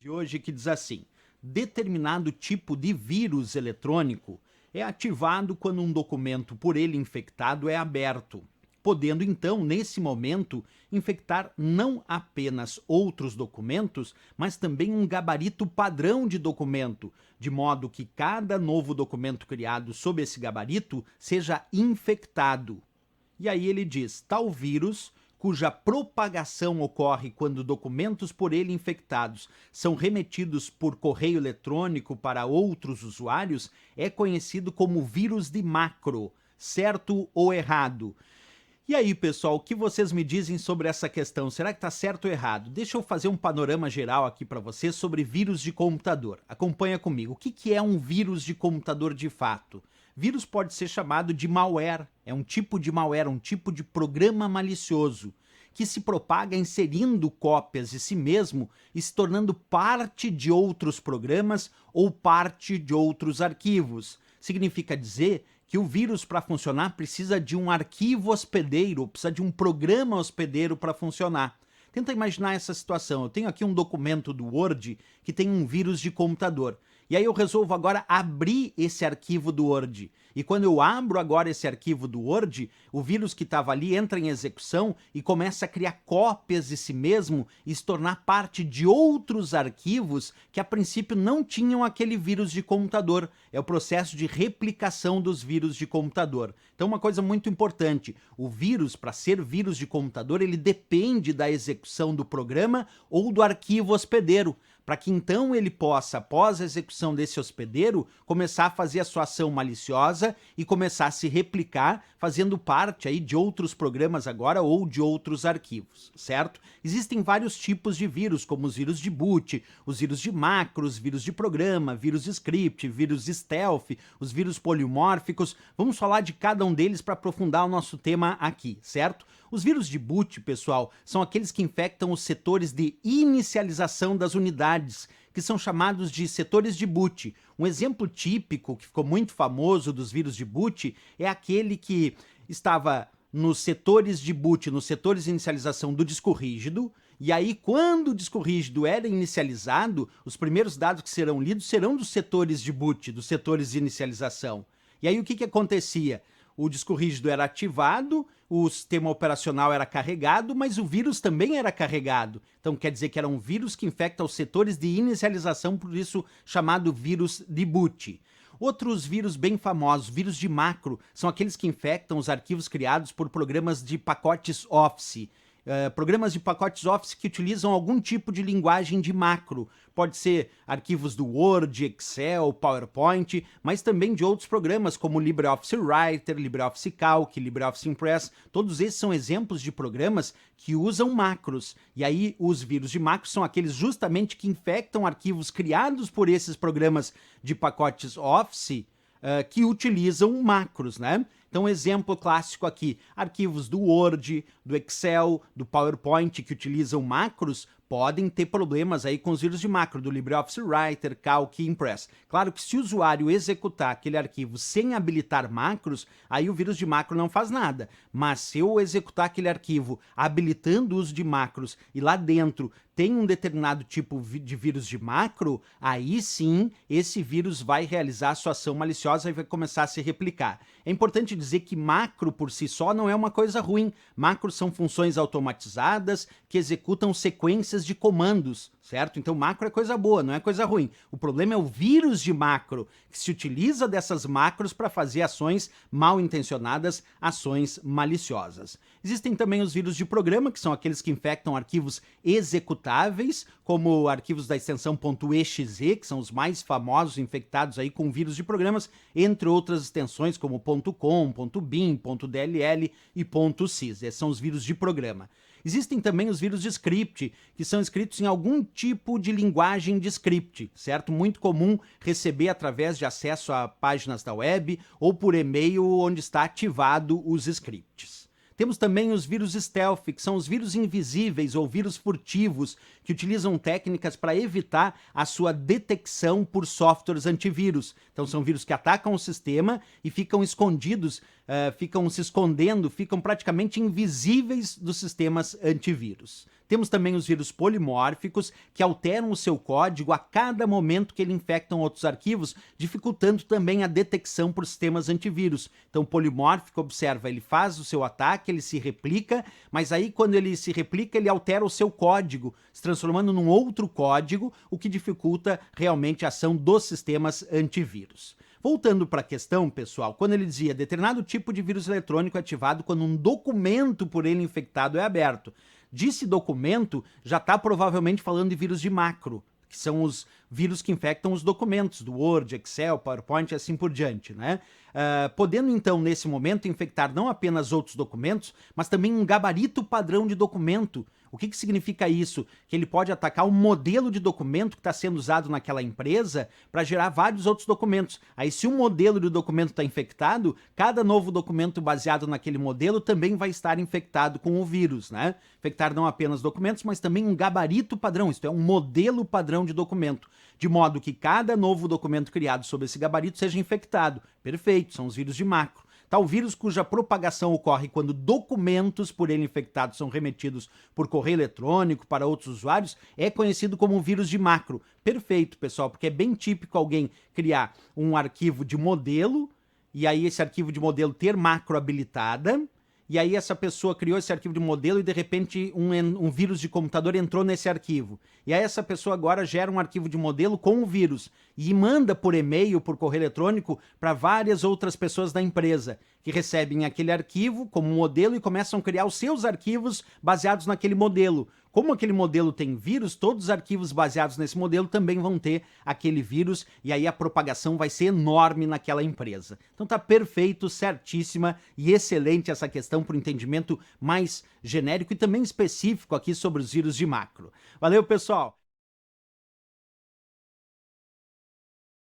De hoje que diz assim: determinado tipo de vírus eletrônico é ativado quando um documento por ele infectado é aberto, podendo então, nesse momento, infectar não apenas outros documentos, mas também um gabarito padrão de documento, de modo que cada novo documento criado sob esse gabarito seja infectado. E aí ele diz: tal vírus, cuja propagação ocorre quando documentos por ele infectados são remetidos por correio eletrônico para outros usuários, é conhecido como vírus de macro, certo ou errado? E aí, pessoal, o que vocês me dizem sobre essa questão? Será que está certo ou errado? Deixa eu fazer um panorama geral aqui para vocês sobre vírus de computador. Acompanha comigo. O que é um vírus de computador de fato? Vírus pode ser chamado de malware. É um tipo de malware, um tipo de programa malicioso que se propaga inserindo cópias de si mesmo e se tornando parte de outros programas ou parte de outros arquivos. Significa dizer que o vírus, para funcionar, precisa de um arquivo hospedeiro, precisa de um programa hospedeiro para funcionar. Tenta imaginar essa situação. Eu tenho aqui um documento do Word que tem um vírus de computador. E aí eu resolvo agora abrir esse arquivo do Word. E quando eu abro agora esse arquivo do Word, o vírus que estava ali entra em execução e começa a criar cópias de si mesmo e se tornar parte de outros arquivos que a princípio não tinham aquele vírus de computador. É o processo de replicação dos vírus de computador. Então uma coisa muito importante, o vírus, para ser vírus de computador, ele depende da execução do programa ou do arquivo hospedeiro, para que então ele possa, após a execução desse hospedeiro, começar a fazer a sua ação maliciosa e começar a se replicar, fazendo parte aí de outros programas agora ou de outros arquivos, certo? Existem vários tipos de vírus, como os vírus de boot, os vírus de macros, vírus de programa, vírus de script, vírus stealth, os vírus polimórficos. Vamos falar de cada um deles para aprofundar o nosso tema aqui, certo? Os vírus de boot, pessoal, são aqueles que infectam os setores de inicialização das unidades, que são chamados de setores de boot. Um exemplo típico, que ficou muito famoso dos vírus de boot, é aquele que estava nos setores de boot, nos setores de inicialização do disco rígido, e aí quando o disco rígido era inicializado, os primeiros dados que serão lidos serão dos setores de boot, dos setores de inicialização. E aí o que acontecia? O disco rígido era ativado, o sistema operacional era carregado, mas o vírus também era carregado. Então quer dizer que era um vírus que infecta os setores de inicialização, por isso chamado vírus de boot. Outros vírus bem famosos, vírus de macro, são aqueles que infectam os arquivos criados por programas de pacotes Office. Programas de pacotes Office que utilizam algum tipo de linguagem de macro. Pode ser arquivos do Word, Excel, PowerPoint, mas também de outros programas como LibreOffice Writer, LibreOffice Calc, LibreOffice Impress. Todos esses são exemplos de programas que usam macros. E aí os vírus de macros são aqueles justamente que infectam arquivos criados por esses programas de pacotes Office que utilizam macros, né? Então, exemplo clássico aqui, arquivos do Word, do Excel, do PowerPoint que utilizam macros, podem ter problemas aí com os vírus de macro, do LibreOffice Writer, Calc e Impress. Claro que se o usuário executar aquele arquivo sem habilitar macros, aí o vírus de macro não faz nada. Mas se eu executar aquele arquivo habilitando o uso de macros e lá dentro tem um determinado tipo de vírus de macro, aí sim esse vírus vai realizar a sua ação maliciosa e vai começar a se replicar. É importante dizer que macro por si só não é uma coisa ruim. Macros são funções automatizadas que executam sequências de comandos, certo? Então macro é coisa boa, não é coisa ruim. O problema é o vírus de macro, que se utiliza dessas macros para fazer ações mal intencionadas, ações maliciosas. Existem também os vírus de programa, que são aqueles que infectam arquivos executáveis, como arquivos da extensão .exe, que são os mais famosos infectados aí com vírus de programas, entre outras extensões como .com, .bin, .dll e .sys. Esses são os vírus de programa. Existem também os vírus de script, que são escritos em algum tipo de linguagem de script, certo? Muito comum receber através de acesso a páginas da web ou por e-mail onde está ativado os scripts. Temos também os vírus stealth, que são os vírus invisíveis ou vírus furtivos, que utilizam técnicas para evitar a sua detecção por softwares antivírus. Então são vírus que atacam o sistema e ficam escondidos, ficam se escondendo, ficam praticamente invisíveis dos sistemas antivírus. Temos também os vírus polimórficos, que alteram o seu código a cada momento que ele infectam outros arquivos, dificultando também a detecção por sistemas antivírus. Então, o polimórfico, observa, ele faz o seu ataque, ele se replica, mas aí quando ele se replica, ele altera o seu código, se transformando num outro código, o que dificulta realmente a ação dos sistemas antivírus. Voltando para a questão, pessoal, quando ele dizia determinado tipo de vírus eletrônico é ativado quando um documento por ele infectado é aberto. Disse documento, já está provavelmente falando de vírus de macro, que são os vírus que infectam os documentos do Word, Excel, PowerPoint e assim por diante, né? Podendo então, nesse momento, infectar não apenas outros documentos, mas também um gabarito padrão de documento. O que significa isso? Que ele pode atacar o modelo de documento que está sendo usado naquela empresa para gerar vários outros documentos. Aí, se o modelo do documento está infectado, cada novo documento baseado naquele modelo também vai estar infectado com o vírus, né? Infectar não apenas documentos, mas também um gabarito padrão, isto é, um modelo padrão de documento, de modo que cada novo documento criado sob esse gabarito seja infectado. Perfeito, são os vírus de macro. Tal vírus cuja propagação ocorre quando documentos por ele infectados são remetidos por correio eletrônico para outros usuários é conhecido como vírus de macro. Perfeito, pessoal, porque é bem típico alguém criar um arquivo de modelo e aí esse arquivo de modelo ter macro habilitada. E aí essa pessoa criou esse arquivo de modelo e de repente um vírus de computador entrou nesse arquivo. E aí essa pessoa agora gera um arquivo de modelo com o vírus e manda por e-mail, por correio eletrônico, para várias outras pessoas da empresa, que recebem aquele arquivo como modelo e começam a criar os seus arquivos baseados naquele modelo. Como aquele modelo tem vírus, todos os arquivos baseados nesse modelo também vão ter aquele vírus e aí a propagação vai ser enorme naquela empresa. Então tá perfeito, certíssima e excelente essa questão para o entendimento mais genérico e também específico aqui sobre os vírus de macro. Valeu, pessoal!